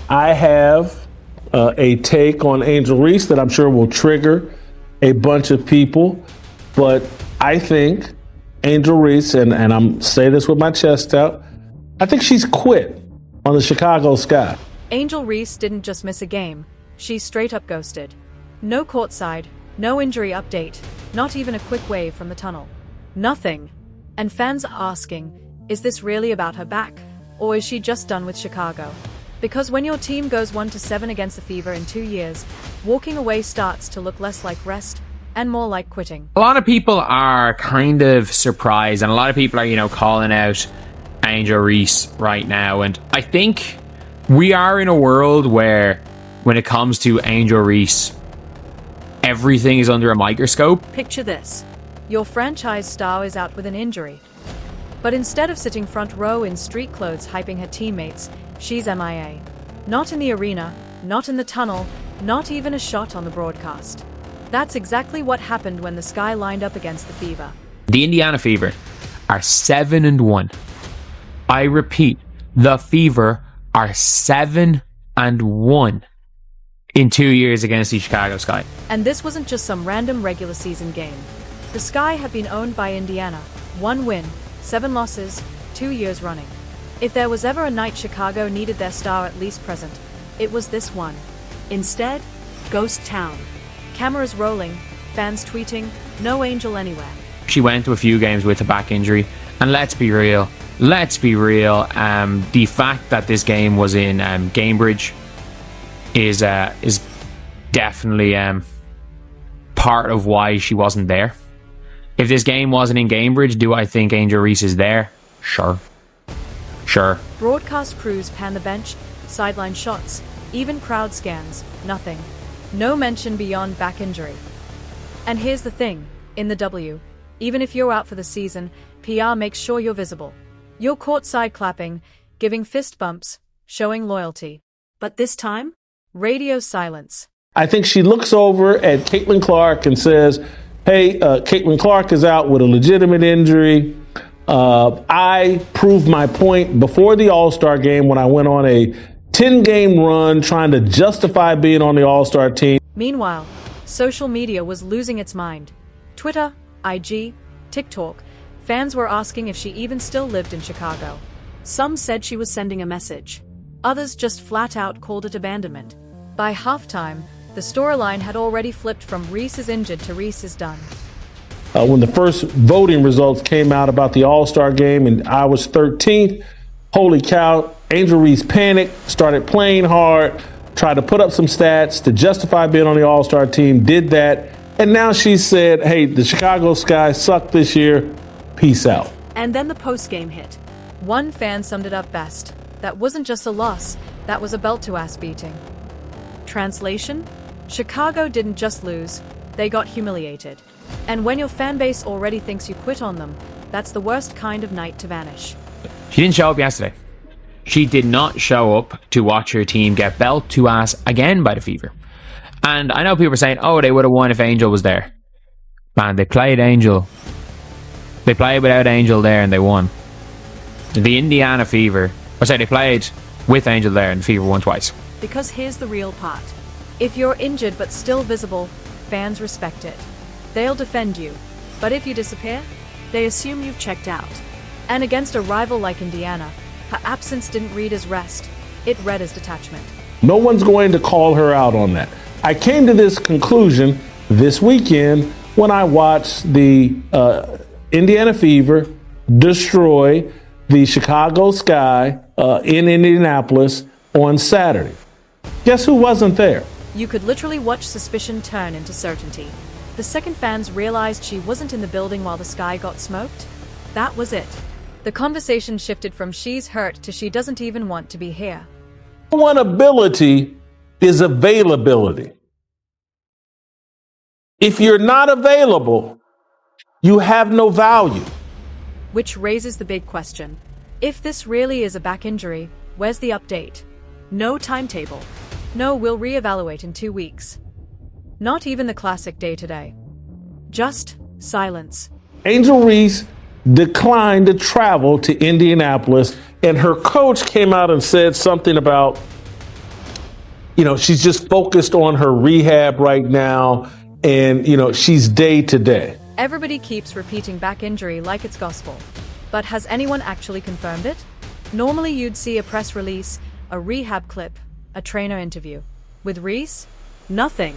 I have a take on Angel Reese that I'm sure will trigger a bunch of people, but I think Angel Reese, and I'm saying this with my chest out, I think she's quit on the Chicago Sky. Angel Reese didn't just miss a game, she straight up ghosted. No courtside, no injury update, not even a quick wave from the tunnel. Nothing. And fans are asking, is this really about her back? Or is she just done with Chicago? Because when your team goes 1-7 against the Fever in 2 years, walking away starts to look less like rest and more like quitting. A lot of people are kind of surprised, and a lot of people are, calling out Angel Reese right now. And I think we are in a world where, when it comes to Angel Reese, everything is under a microscope. Picture this. Your franchise star is out with an injury. But instead of sitting front row in street clothes hyping her teammates, she's MIA. Not in the arena, not in the tunnel, not even a shot on the broadcast. That's exactly what happened when the Sky lined up against the Fever. The Indiana Fever are 7-1. I repeat, the Fever are 7-1 in 2 years against the Chicago Sky. And this wasn't just some random regular season game. The Sky have been owned by Indiana. 1 win, 7 losses, 2 years running. If there was ever a night Chicago needed their star at least present, it was this one. Instead, ghost town. Cameras rolling, fans tweeting, no Angel anywhere. She went to a few games with a back injury, and let's be real. The fact that this game was in Cambridge is definitely part of why she wasn't there. If this game wasn't in Cambridge, do I think Angel Reese is there? Sure. Broadcast crews pan the bench, sideline shots, even crowd scans, nothing. No mention beyond back injury. And here's the thing, in the W, even if you're out for the season, PR makes sure you're visible. You're courtside clapping, giving fist bumps, showing loyalty. But this time, radio silence. I think she looks over at Caitlin Clark and says, hey, Caitlin Clark is out with a legitimate injury. I proved my point before the All-Star game when I went on a 10-game run trying to justify being on the All-Star team. Meanwhile, social media was losing its mind. Twitter, IG, TikTok, fans were asking if she even still lived in Chicago. Some said she was sending a message. Others just flat out called it abandonment. By halftime, the storyline had already flipped from Reese is injured to Reese is done. When the first voting results came out about the All-Star game and I was 13th, holy cow, Angel Reese panicked, started playing hard, tried to put up some stats to justify being on the All-Star team, did that, and now she said, hey, the Chicago Sky sucked this year, peace out. And then the post-game hit. One fan summed it up best. That wasn't just a loss, that was a belt-to-ass beating. Translation? Chicago didn't just lose, they got humiliated. And when your fan base already thinks you quit on them, that's the worst kind of night to vanish. She didn't show up yesterday. She did not show up to watch her team get belt to ass again by the Fever. And I know people are saying, oh, they would have won if Angel was there. Man, they played Angel. They played without Angel there and they won. The Indiana Fever, they played with Angel there and the Fever won twice. Because here's the real part. If you're injured but still visible, fans respect it. They'll defend you. But if you disappear, they assume you've checked out. And against a rival like Indiana, her absence didn't read as rest. It read as detachment. No one's going to call her out on that. I came to this conclusion this weekend when I watched the Indiana Fever destroy the Chicago Sky in Indianapolis on Saturday. Guess who wasn't there? You could literally watch suspicion turn into certainty. The second fans realized she wasn't in the building while the Sky got smoked. That was it. The conversation shifted from she's hurt to she doesn't even want to be here. One ability is availability. If you're not available, you have no value. Which raises the big question. If this really is a back injury, where's the update? No timetable. No, we'll reevaluate in 2 weeks. Not even the classic day-to-day. Just silence. Angel Reese declined to travel to Indianapolis And her coach came out and said something about, she's just focused on her rehab right now. And, she's day to day. Everybody keeps repeating back injury like it's gospel. But has anyone actually confirmed it? Normally you'd see a press release, a rehab clip, a trainer interview. With Reese, nothing.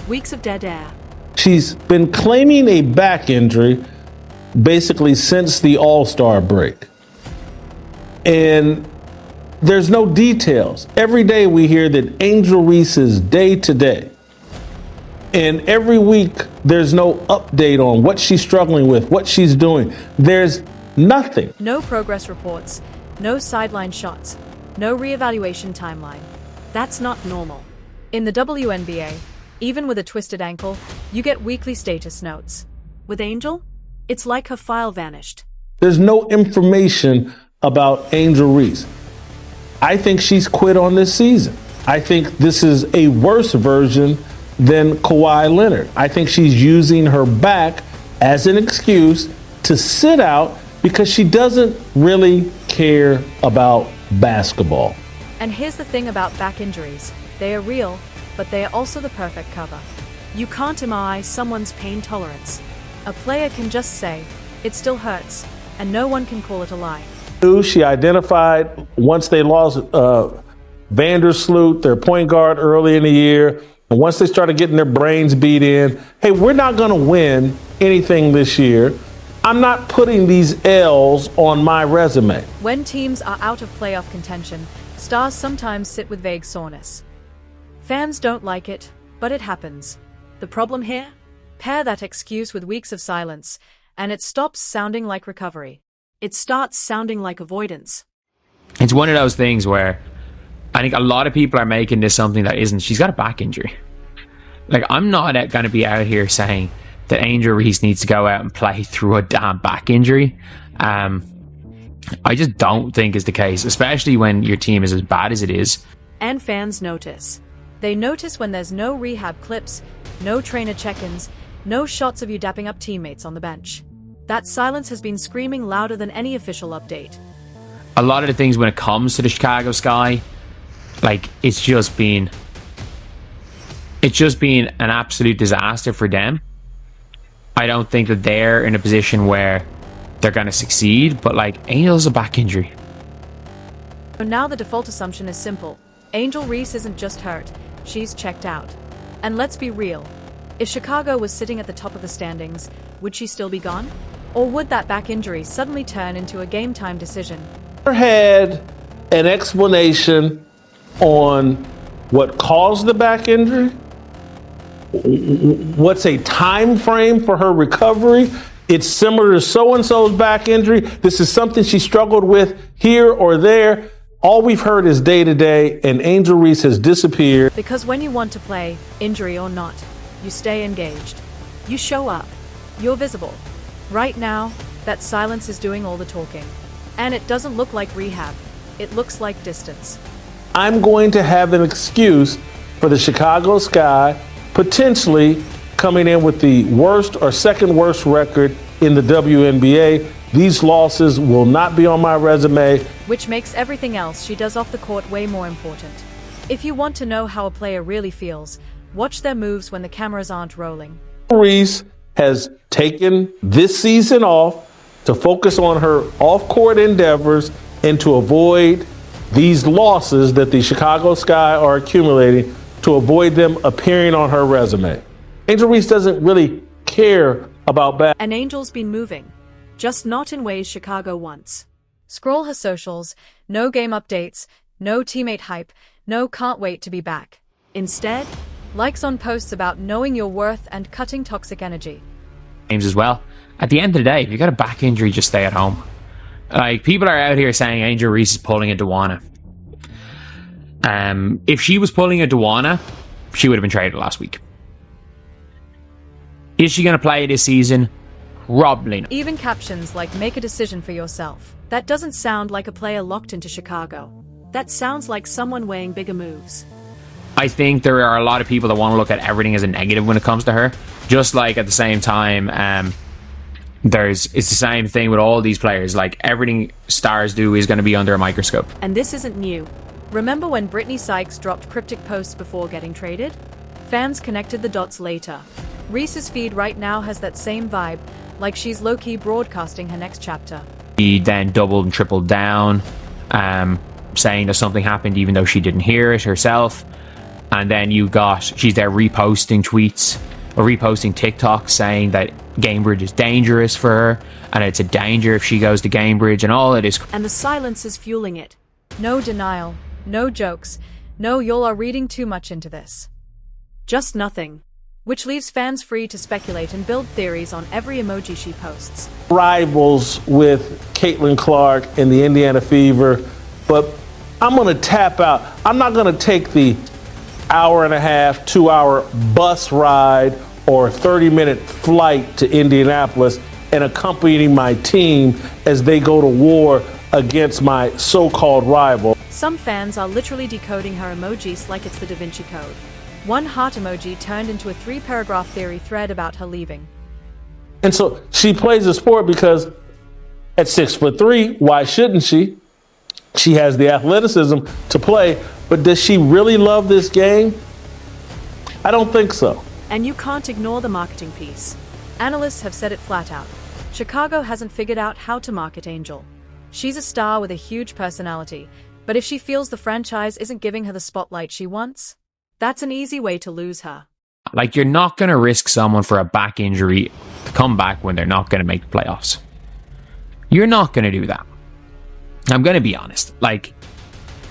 Weeks of dead air. She's been claiming a back injury basically since the All-Star break. And there's no details. Every day we hear that Angel Reese is day to day. And every week there's no update on what she's struggling with, what she's doing. There's nothing. No progress reports, no sideline shots, no reevaluation timeline. That's not normal. In the WNBA, even with a twisted ankle, you get weekly status notes. With Angel, it's like her file vanished. There's no information about Angel Reese. I think she's quit on this season. I think this is a worse version than Kawhi Leonard. I think she's using her back as an excuse to sit out because she doesn't really care about basketball. And here's the thing about back injuries. They are real, but they are also the perfect cover. You can't MRI someone's pain tolerance. A player can just say, it still hurts, and no one can call it a lie. She identified once they lost Vandersloot, their point guard, early in the year, and once they started getting their brains beat in, hey, we're not going to win anything this year. I'm not putting these L's on my resume. When teams are out of playoff contention, stars sometimes sit with vague soreness. Fans don't like it, but it happens. The problem here? Pair that excuse with weeks of silence, and it stops sounding like recovery. It starts sounding like avoidance. It's one of those things where I think a lot of people are making this something that isn't. She's got a back injury. Like, I'm not going to be out here saying that Angel Reese needs to go out and play through a damn back injury. I just don't think is the case, especially when your team is as bad as it is. And fans notice. They notice when there's no rehab clips, no trainer check-ins, no shots of you dapping up teammates on the bench. That silence has been screaming louder than any official update. A lot of the things when it comes to the Chicago Sky, like, it's just been an absolute disaster for them. I don't think that they're in a position where they're going to succeed, but like, Angel's a back injury. So now the default assumption is simple. Angel Reese isn't just hurt, she's checked out. And let's be real. If Chicago was sitting at the top of the standings, would she still be gone? Or would that back injury suddenly turn into a game-time decision? Had an explanation on what caused the back injury? What's a time frame for her recovery? It's similar to so-and-so's back injury. This is something she struggled with here or there. All we've heard is day-to-day, and Angel Reese has disappeared. Because when you want to play, injury or not, you stay engaged. You show up. You're visible. Right now, that silence is doing all the talking. And it doesn't look like rehab. It looks like distance. I'm going to have an excuse for the Chicago Sky potentially coming in with the worst or second worst record in the WNBA. These losses will not be on my resume. Which makes everything else she does off the court way more important. If you want to know how a player really feels, watch their moves when the cameras aren't rolling. Reese has taken this season off to focus on her off-court endeavors and to avoid these losses that the Chicago Sky are accumulating, to avoid them appearing on her resume. Angel Reese doesn't really care about basketball. And Angel's been moving, just not in ways Chicago wants. Scroll her socials, no game updates, no teammate hype, no can't wait to be back. Instead, likes on posts about knowing your worth and cutting toxic energy. Games as well. At the end of the day, if you got a back injury, just stay at home. Like, people are out here saying Angel Reese is pulling a Duana. If she was pulling a Duana, she would have been traded last week. Is she going to play this season? Probably not. Even captions like "make a decision for yourself." That doesn't sound like a player locked into Chicago. That sounds like someone weighing bigger moves. I think there are a lot of people that want to look at everything as a negative when it comes to her. Just like at the same time, It's the same thing with all these players. Like, everything stars do is going to be under a microscope. And this isn't new. Remember when Brittany Sykes dropped cryptic posts before getting traded? Fans connected the dots later. Reese's feed right now has that same vibe, like she's low-key broadcasting her next chapter. He then doubled and tripled down, saying that something happened even though she didn't hear it herself. And then she's there reposting tweets or reposting TikToks saying that Gamebridge is dangerous for her and it's a danger if she goes to Gamebridge and all it is. And the silence is fueling it. No denial, no jokes, no y'all are reading too much into this. Just nothing. Which leaves fans free to speculate and build theories on every emoji she posts. Rivals with Caitlin Clark and the Indiana Fever, but I'm going to tap out. I'm not going to take the hour and a half, 2-hour bus ride or 30-minute flight to Indianapolis and accompany my team as they go to war against my so-called rival. Some fans are literally decoding her emojis like it's the Da Vinci Code. One heart emoji turned into a 3-paragraph theory thread about her leaving. And so she plays the sport because at 6'3", why shouldn't she? She has the athleticism to play, but does she really love this game? I don't think so. And you can't ignore the marketing piece. Analysts have said it flat out. Chicago hasn't figured out how to market Angel. She's a star with a huge personality, but if she feels the franchise isn't giving her the spotlight she wants, that's an easy way to lose her. Like, you're not going to risk someone for a back injury to come back when they're not going to make the playoffs. You're not going to do that. I'm going to be honest. Like,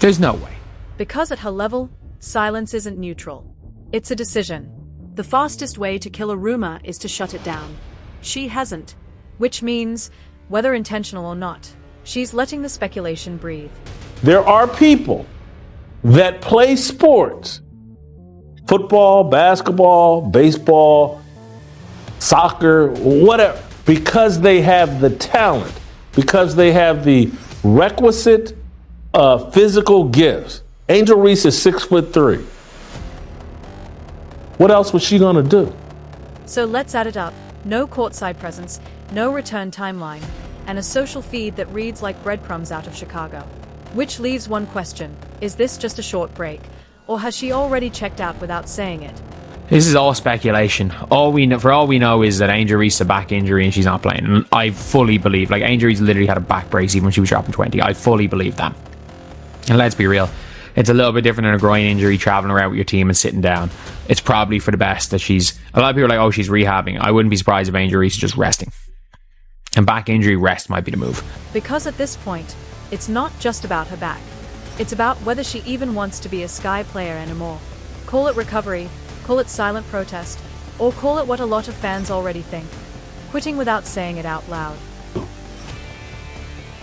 there's no way. Because at her level, silence isn't neutral. It's a decision. The fastest way to kill a rumor is to shut it down. She hasn't. Which means, whether intentional or not, she's letting the speculation breathe. There are people that play sports, football, basketball, baseball, soccer, whatever, because they have the talent, because they have the requisite physical gifts. Angel Reese is 6'3". What else was she going to do? So let's add it up. No courtside presence, no return timeline, and a social feed that reads like breadcrumbs out of Chicago. Which leaves one question. Is this just a short break? Or has she already checked out without saying it? This is all speculation. For all we know is that Angel Reese a back injury and she's not playing. And I fully believe, like, Angel Reese literally had a back brace even when she was dropping 20. I fully believe that. And let's be real, it's a little bit different than a groin injury, traveling around with your team and sitting down. It's probably for the best that a lot of people are like, oh, she's rehabbing. I wouldn't be surprised if Angel Reese is just resting. And back injury rest might be the move. Because at this point, it's not just about her back. It's about whether she even wants to be a Sky player anymore. Call it recovery, call it silent protest, or call it what a lot of fans already think. Quitting without saying it out loud.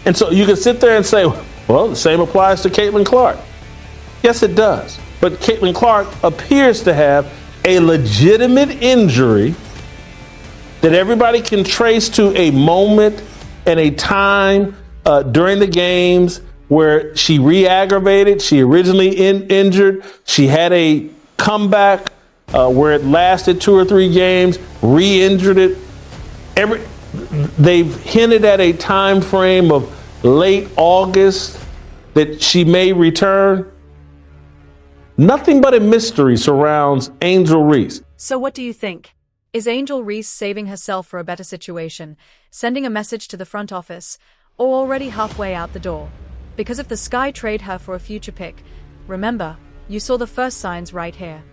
And so you can sit there and say, well, the same applies to Caitlin Clark. Yes, it does. But Caitlin Clark appears to have a legitimate injury that everybody can trace to a moment and a time during the games where she re-aggravated. She originally injured. She had a comeback where it lasted 2 or 3 games, re-injured it. They've hinted at a time frame of late August that she may return. Nothing but a mystery surrounds Angel Reese. So what do you think? Is Angel Reese saving herself for a better situation, sending a message to the front office, or already halfway out the door? Because if the Sky trade her for a future pick, remember, you saw the first signs right here.